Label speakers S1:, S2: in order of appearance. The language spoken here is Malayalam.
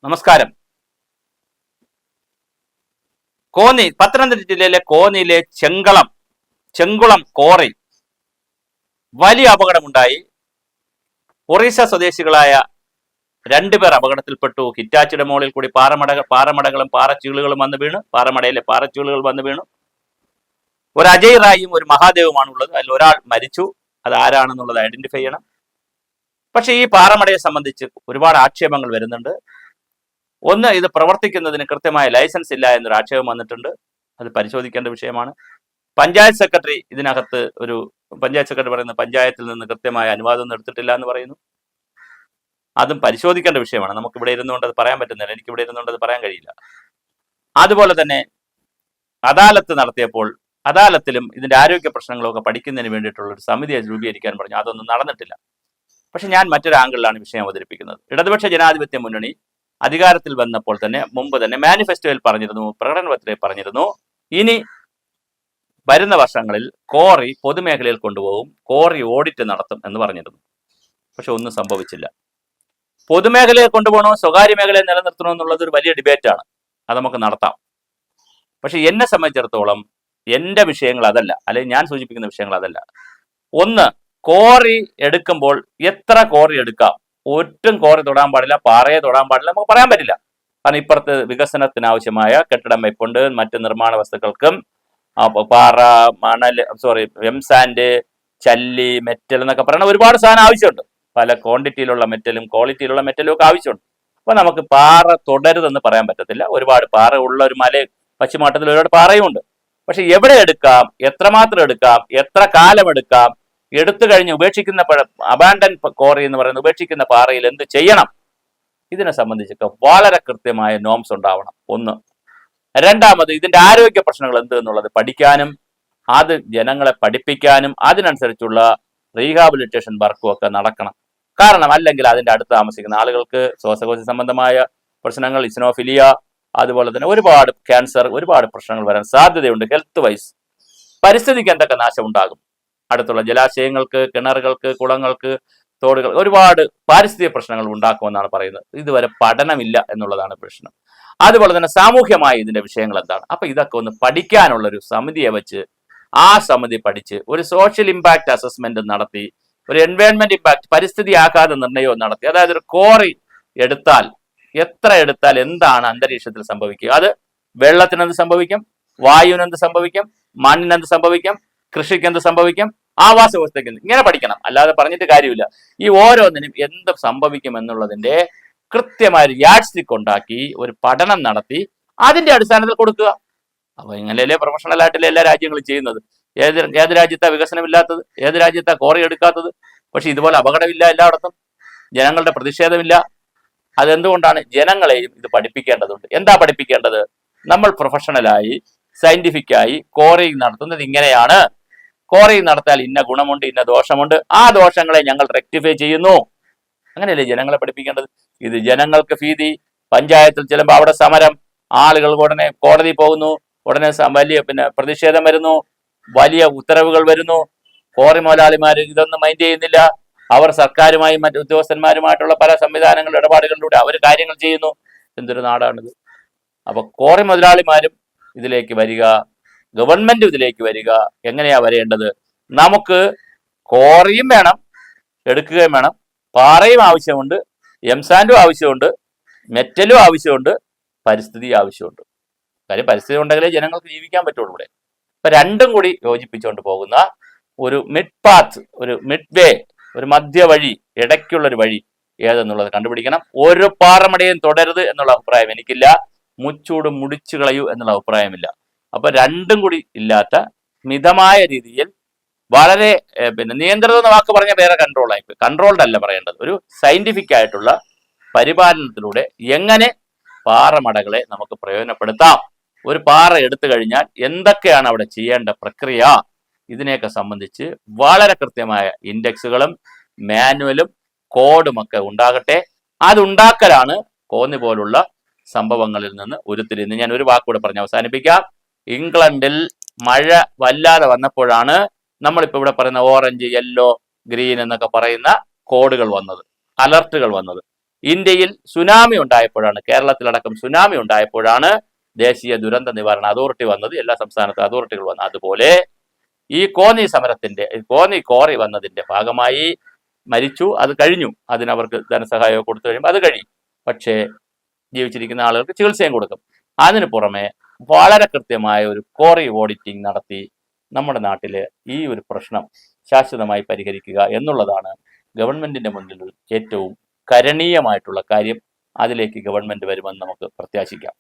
S1: നമസ്കാരം. പത്തനംതിട്ട ജില്ലയിലെ കോന്നിയിലെ ചെങ്കുളം കോറി വലിയ അപകടമുണ്ടായി. ഒറീസ സ്വദേശികളായ രണ്ടുപേർ അപകടത്തിൽപ്പെട്ടു. ഹിറ്റാച്ചിയുടെ മുകളിൽ കൂടി പാറമടകളും പാറച്ചീളുകളും വന്നു വീണു. പാറമടയിലെ പാറച്ചീളുകൾ വന്നു വീണു. ഒരു അജയ് റായും ഒരു മഹാദേവുമാണ് ഉള്ളത്. അതിൽ ഒരാൾ മരിച്ചു. അത് ആരാണെന്നുള്ളത് ഐഡന്റിഫൈ ചെയ്യണം. പക്ഷെ ഈ പാറമടയെ സംബന്ധിച്ച് ഒരുപാട് ആക്ഷേപങ്ങൾ വരുന്നുണ്ട്. ഒന്ന്, ഇത് പ്രവർത്തിക്കുന്നതിന് കൃത്യമായ ലൈസൻസ് ഇല്ല എന്നൊരു ആക്ഷേപം വന്നിട്ടുണ്ട്. അത് പരിശോധിക്കേണ്ട വിഷയമാണ്. പഞ്ചായത്ത് സെക്രട്ടറി പറയുന്നത് പഞ്ചായത്തിൽ നിന്ന് കൃത്യമായ അനുവാദം എടുത്തിട്ടില്ല എന്ന് പറയുന്നു. അതും പരിശോധിക്കേണ്ട വിഷയമാണ്. നമുക്ക് ഇവിടെ ഇരുന്നുകൊണ്ട് അത് പറയാൻ പറ്റുന്നില്ല. എനിക്ക് ഇവിടെ ഇരുന്നുകൊണ്ട് അത് പറയാൻ കഴിയില്ല. അതുപോലെ തന്നെ അദാലത്ത് നടത്തിയപ്പോൾ അദാലത്തിലും ഇതിന്റെ ആരോഗ്യ പ്രശ്നങ്ങളൊക്കെ പഠിക്കുന്നതിന് വേണ്ടിയിട്ടുള്ള ഒരു സമിതിയെ രൂപീകരിക്കാൻ പറഞ്ഞു. അതൊന്നും നടന്നിട്ടില്ല. പക്ഷെ ഞാൻ മറ്റൊരു ആംഗിളിലാണ് വിഷയം അവതരിപ്പിക്കുന്നത്. ഇടതുപക്ഷ ജനാധിപത്യ മുന്നണി അധികാരത്തിൽ വന്നപ്പോൾ തന്നെ മുമ്പ് തന്നെ മാനിഫെസ്റ്റോയിൽ പറഞ്ഞിരുന്നു, പ്രകടന പത്രികയിൽ പറഞ്ഞിരുന്നു, ഇനി വരുന്ന വർഷങ്ങളിൽ കോറി പൊതുമേഖലയിൽ കൊണ്ടുപോകും, കോറി ഓഡിറ്റ് നടത്തും എന്ന് പറഞ്ഞിരുന്നു. പക്ഷെ ഒന്നും സംഭവിച്ചില്ല. പൊതുമേഖലയെ കൊണ്ടുപോകണോ സ്വകാര്യ മേഖലയെ നിലനിർത്തണോ എന്നുള്ളത് ഒരു വലിയ ഡിബേറ്റാണ്. അത് നമുക്ക് നടത്താം. പക്ഷെ എന്നെ സംബന്ധിച്ചിടത്തോളം എൻ്റെ വിഷയങ്ങൾ അതല്ല, അല്ലെങ്കിൽ ഞാൻ സൂചിപ്പിക്കുന്ന വിഷയങ്ങൾ അതല്ല. ഒന്ന്, കോറി എടുക്കുമ്പോൾ എത്ര കോറി എടുക്കാം? ഒട്ടും കോറി തൊടാൻ പാടില്ല, പാറയെ തൊടാൻ പാടില്ല, നമുക്ക് പറയാൻ പറ്റില്ല. കാരണം ഇപ്പുറത്ത് വികസനത്തിനാവശ്യമായ കെട്ടിടം വെപ്പുണ്ട്. മറ്റ് നിർമ്മാണ വസ്തുക്കൾക്കും പാറ, എംസാൻഡ്, ചല്ലി, മെറ്റൽ എന്നൊക്കെ പറയുന്ന ഒരുപാട് സാധനം ആവശ്യമുണ്ട്. പല ക്വാണ്ടിറ്റിയിലുള്ള മെറ്റലും ക്വാളിറ്റിയിലുള്ള മെറ്റലും ഒക്കെ ആവശ്യമുണ്ട്. അപ്പൊ നമുക്ക് പാറ തുടരുതെന്ന് പറയാൻ പറ്റത്തില്ല. ഒരുപാട് പാറ ഉള്ള ഒരു പശ്ചിമഘട്ടത്തിൽ ഒരുപാട് പാറയുമുണ്ട്. പക്ഷെ എവിടെ എടുക്കാം, എത്രമാത്രം എടുക്കാം, എത്ര കാലം എടുക്കാം, എടുത്തു കഴിഞ്ഞ് ഉപേക്ഷിക്കുന്ന അബാൻഡൻ കോറി എന്ന് പറയുന്ന ഉപേക്ഷിക്കുന്ന പാറയിൽ എന്ത് ചെയ്യണം, ഇതിനെ സംബന്ധിച്ചൊക്കെ വളരെ കൃത്യമായ നോംസ് ഉണ്ടാവണം. ഒന്ന്. രണ്ടാമത്, ഇതിന്റെ ആരോഗ്യ പ്രശ്നങ്ങൾ എന്ത് എന്നുള്ളത് പഠിക്കാനും അത് ജനങ്ങളെ പഠിപ്പിക്കാനും അതിനനുസരിച്ചുള്ള റീഹാബിലിറ്റേഷൻ വർക്കും ഒക്കെ നടക്കണം. കാരണം അല്ലെങ്കിൽ അതിന്റെ അടുത്ത് താമസിക്കുന്ന ആളുകൾക്ക് ശ്വാസകോശ സംബന്ധമായ പ്രശ്നങ്ങൾ, ഇസ്നോഫിലിയ, അതുപോലെ തന്നെ ഒരുപാട് ക്യാൻസർ, ഒരുപാട് പ്രശ്നങ്ങൾ വരാൻ സാധ്യതയുണ്ട്. ഹെൽത്ത് വൈസ് പരിസ്ഥിതിക്ക് എന്തൊക്കെ നാശം ഉണ്ടാകും? അടുത്തുള്ള ജലാശയങ്ങൾക്ക്, കിണറുകൾക്ക്, കുളങ്ങൾക്ക്, തോടുകൾ, ഒരുപാട് പാരിസ്ഥിതിക പ്രശ്നങ്ങൾ ഉണ്ടാക്കുമെന്നാണ് പറയുന്നത്. ഇതുവരെ പഠനമില്ല എന്നുള്ളതാണ് പ്രശ്നം. അതുപോലെ തന്നെ സാമൂഹ്യമായ ഇതിന്റെ വിഷയങ്ങൾ എന്താണ്? അപ്പൊ ഇതൊക്കെ ഒന്ന് പഠിക്കാനുള്ള ഒരു സമിതിയെ വെച്ച് ആ സമിതി പഠിച്ച് ഒരു സോഷ്യൽ ഇമ്പാക്ട് അസസ്മെന്റ് നടത്തി, ഒരു എൻവയോൺമെന്റ് ഇമ്പാക്ട്, പരിസ്ഥിതി ആഘാത നിർണയവും നടത്തി, അതായത് ഒരു കോറി എടുത്താൽ എത്ര എടുത്താൽ എന്താണ് അന്തരീക്ഷത്തിൽ സംഭവിക്കുക, അത് വെള്ളത്തിനെന്ത് സംഭവിക്കും, വായുവിനെന്ത് സംഭവിക്കും, മണ്ണിനെന്ത് സംഭവിക്കും, കൃഷിക്ക് എന്ത് സംഭവിക്കും, ആവാസ വ്യവസ്ഥയ്ക്ക് ഇങ്ങനെ പഠിക്കണം. അല്ലാതെ പറഞ്ഞിട്ട് കാര്യമില്ല. ഈ ഓരോന്നിനും എന്ത് സംഭവിക്കും എന്നുള്ളതിന്റെ കൃത്യമായ യാഡ് സ്റ്റിക്ക് ഉണ്ടാക്കി ഒരു പഠനം നടത്തി അതിന്റെ അടിസ്ഥാനത്തിൽ കൊടുക്കുക. അപ്പൊ ഇങ്ങനെയല്ലേ പ്രൊഫഷണൽ ആയിട്ടല്ലേ എല്ലാ രാജ്യങ്ങളും ചെയ്യുന്നത്. ഏത് രാജ്യത്താ വികസനമില്ലാത്തത്? ഏത് രാജ്യത്താ കോറി എടുക്കാത്തത്? പക്ഷെ ഇതുപോലെ അപകടമില്ല എല്ലായിടത്തും, ജനങ്ങളുടെ പ്രതിഷേധമില്ല. അതെന്തുകൊണ്ടാണ്? ജനങ്ങളെയും ഇത് പഠിപ്പിക്കേണ്ടതുണ്ട്. എന്താ പഠിപ്പിക്കേണ്ടത്? നമ്മൾ പ്രൊഫഷണലായി സയന്റിഫിക്കായി കോറി നടത്തുന്നത് ഇങ്ങനെയാണ്, കോറി നടത്തിയാൽ ഇന്ന ഗുണമുണ്ട്, ഇന്ന ദോഷമുണ്ട്, ആ ദോഷങ്ങളെ ഞങ്ങൾ റെക്ടിഫൈ ചെയ്യുന്നു. അങ്ങനെയല്ലേ ജനങ്ങളെ പഠിപ്പിക്കേണ്ടത്? ഇത് ജനങ്ങൾക്ക് ഭീതി, പഞ്ചായത്തിൽ ചെല്ലുമ്പോൾ അവിടെ സമരം, ആളുകൾ ഉടനെ കോടതി പോകുന്നു, ഉടനെ വലിയ പ്രതിഷേധം വരുന്നു, വലിയ ഉത്തരവുകൾ വരുന്നു. കോറി മുതലാളിമാർ ഇതൊന്നും മൈൻഡ് ചെയ്യുന്നില്ല. അവർ സർക്കാരുമായും മറ്റു ഉദ്യോഗസ്ഥന്മാരുമായിട്ടുള്ള പല സംവിധാനങ്ങളുടെ ഇടപാടുകളിലൂടെ അവർ കാര്യങ്ങൾ ചെയ്യുന്നു. എന്തൊരു നാടാണിത്! അപ്പൊ കോറി മുതലാളിമാരും ഇതിലേക്ക് വരിക, ഗവൺമെന്റും ഇതിലേക്ക് വരിക. എങ്ങനെയാ വരേണ്ടത്? നമുക്ക് കോറിയും വേണം, എടുക്കുകയും വേണം, പാറയും ആവശ്യമുണ്ട്, എംസാൻഡും ആവശ്യമുണ്ട്, മെറ്റലും ആവശ്യമുണ്ട്, പരിസ്ഥിതി ആവശ്യമുണ്ട്. കാര്യം പരിസ്ഥിതി ഉണ്ടെങ്കിലേ ജനങ്ങൾക്ക് ജീവിക്കാൻ പറ്റുള്ളൂ ഇവിടെ. അപ്പൊ രണ്ടും കൂടി യോജിപ്പിച്ചുകൊണ്ട് പോകുന്ന ഒരു മിഡ് പാത്ത്, ഒരു മിഡ് വേ, ഒരു മധ്യവഴി, ഇടയ്ക്കുള്ളൊരു വഴി ഏതെന്നുള്ളത് കണ്ടുപിടിക്കണം. ഒരു പാറമടയും തുടരുത് എന്നുള്ള അഭിപ്രായം എനിക്കില്ല. മുച്ചൂട് മുടിച്ചു കളയൂ എന്നുള്ള അഭിപ്രായമില്ല. അപ്പൊ രണ്ടും കൂടി ഇല്ലാത്ത മിതമായ രീതിയിൽ വളരെ നിയന്ത്രിത എന്ന വാക്ക് പറഞ്ഞാൽ വേറെ കൺട്രോൾഡ് അല്ല പറയേണ്ടത്. ഒരു സയന്റിഫിക് ആയിട്ടുള്ള പരിപാലനത്തിലൂടെ എങ്ങനെ പാറമടകളെ നമുക്ക് പ്രയോജനപ്പെടുത്താം, ഒരു പാറ എടുത്തു കഴിഞ്ഞാൽ എന്തൊക്കെയാണ് അവിടെ ചെയ്യേണ്ട പ്രക്രിയ, ഇതിനെയൊക്കെ സംബന്ധിച്ച് വളരെ കൃത്യമായ ഇൻഡെക്സുകളും മാനുവലും കോഡുമൊക്കെ ഉണ്ടാകട്ടെ. അതുണ്ടാക്കലാണ് കോന്നി പോലുള്ള സംഭവങ്ങളിൽ നിന്ന് ഉരുത്തിരിയുന്നത്. ഞാൻ ഒരു വാക്കുകൂടെ പറഞ്ഞ് അവസാനിപ്പിക്കാം. ഇംഗ്ലണ്ടിൽ മഴ വല്ലാതെ വന്നപ്പോഴാണ് നമ്മളിപ്പോൾ ഇവിടെ പറയുന്ന ഓറഞ്ച്, യെല്ലോ, ഗ്രീൻ എന്നൊക്കെ പറയുന്ന കോഡുകൾ വന്നത്, അലർട്ടുകൾ വന്നത്. ഇന്ത്യയിൽ സുനാമി ഉണ്ടായപ്പോഴാണ്, കേരളത്തിലടക്കം സുനാമി ഉണ്ടായപ്പോഴാണ് ദേശീയ ദുരന്ത നിവാരണ അതോറിറ്റി വന്നത്, എല്ലാ സംസ്ഥാനത്തെ അതോറിറ്റികൾ വന്നത്. അതുപോലെ ഈ കോന്നി സമരത്തിന്റെ, കോന്നി കോറി വന്നതിന്റെ ഭാഗമായി മരിച്ചു, അത് കഴിഞ്ഞു, അതിനവർക്ക് ധനസഹായമൊക്കെ കൊടുത്തു കഴിയുമ്പോൾ അത് കഴിയും. പക്ഷേ ജീവിച്ചിരിക്കുന്ന ആളുകൾക്ക് ചികിത്സയും കൊടുക്കും. അതിന് പുറമെ വളരെ കൃത്യമായ ഒരു കോറി ഓഡിറ്റിംഗ് നടത്തി നമ്മുടെ നാട്ടിൽ ഈ ഒരു പ്രശ്നം ശാശ്വതമായി പരിഹരിക്കുക എന്നുള്ളതാണ് ഗവൺമെന്റിന്റെ മുന്നിൽ ഏറ്റവും കരണീയമായിട്ടുള്ള കാര്യം. അതിലേക്ക് ഗവൺമെന്റ് വരുമെന്ന് നമുക്ക് പ്രത്യാശിക്കാം.